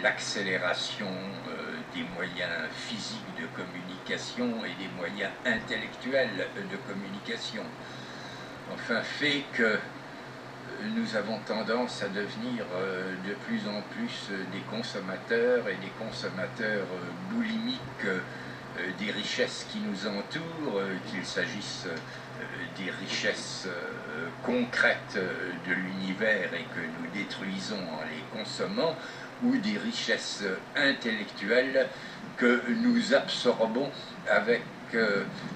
l'accélération des moyens physiques de communication et des moyens intellectuels de communication, enfin, fait que nous avons tendance à devenir de plus en plus des consommateurs, et des consommateurs boulimiques des richesses qui nous entourent, qu'il s'agisse des richesses concrètes de l'univers et que nous détruisons en les consommant, ou des richesses intellectuelles que nous absorbons avec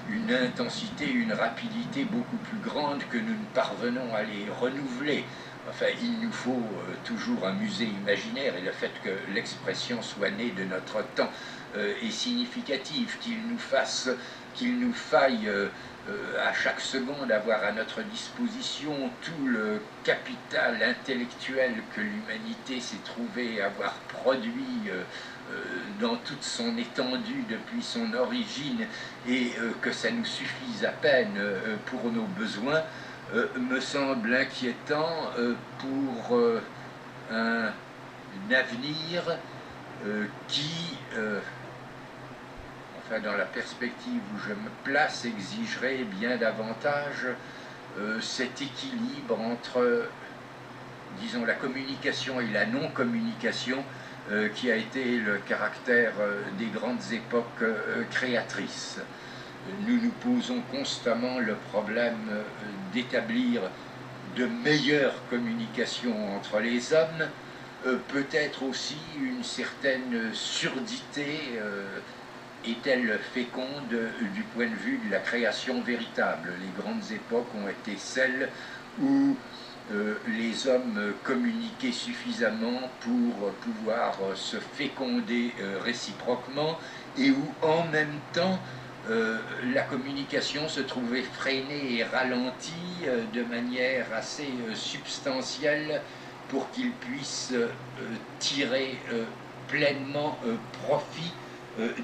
une intensité, une rapidité beaucoup plus grande que nous ne parvenons à les renouveler. Enfin, il nous faut toujours un musée imaginaire, et le fait que l'expression soit née de notre temps est significatif, qu'il nous faille à chaque seconde avoir à notre disposition tout le capital intellectuel que l'humanité s'est trouvée avoir produit dans toute son étendue depuis son origine, et que ça nous suffise à peine pour nos besoins, me semble inquiétant pour un avenir qui, enfin, dans la perspective où je me place, exigerait bien davantage cet équilibre entre, disons, la communication et la non-communication, qui a été le caractère des grandes époques créatrices. Nous nous posons constamment le problème d'établir de meilleures communications entre les hommes, peut-être aussi une certaine surdité est-elle féconde du point de vue de la création véritable. Les grandes époques ont été celles où les hommes communiquaient suffisamment pour pouvoir se féconder réciproquement, et où en même temps la communication se trouvait freinée et ralentie de manière assez substantielle pour qu'ils puissent tirer pleinement profit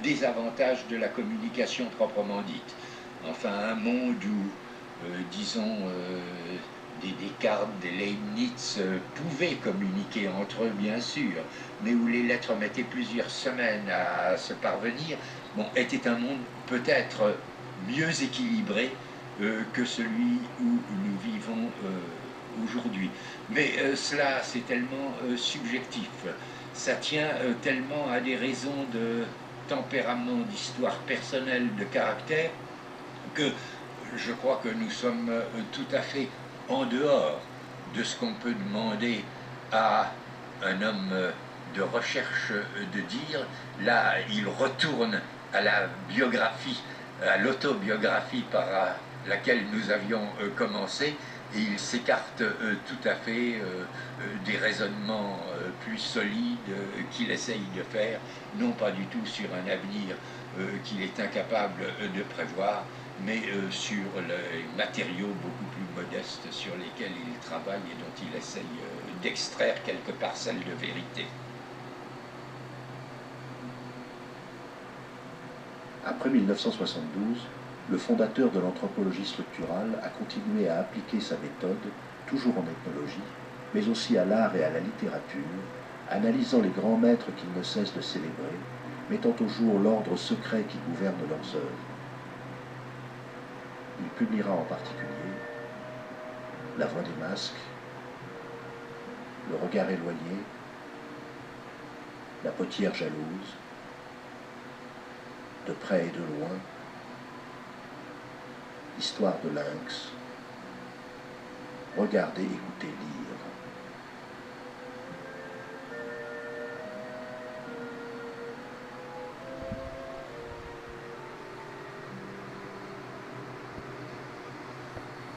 des avantages de la communication proprement dite. Enfin, un monde où, disons, des Descartes, des Leibniz pouvaient communiquer entre eux, bien sûr, mais où les lettres mettaient plusieurs semaines à se parvenir, bon, était un monde peut-être mieux équilibré que celui où nous vivons aujourd'hui. Mais cela, c'est tellement subjectif, ça tient tellement à des raisons de tempérament, d'histoire personnelle, de caractère, que je crois que nous sommes tout à fait en dehors de ce qu'on peut demander à un homme de recherche de dire. Là, il retourne à la biographie, à l'autobiographie par laquelle nous avions commencé, et il s'écarte tout à fait des raisonnements plus solides qu'il essaye de faire, non pas du tout sur un avenir qu'il est incapable de prévoir, mais sur les matériaux beaucoup plus modestes sur lesquels il travaille et dont il essaye d'extraire quelques parcelles de vérité. Après 1972, le fondateur de l'anthropologie structurale a continué à appliquer sa méthode, toujours en ethnologie, mais aussi à l'art et à la littérature, analysant les grands maîtres qu'il ne cesse de célébrer, mettant au jour l'ordre secret qui gouverne leurs œuvres. Il publiera en particulier La Voix des masques, Le regard éloigné, La potière jalouse, De près et de loin, Histoire de lynx, Regardez, écoutez, lire.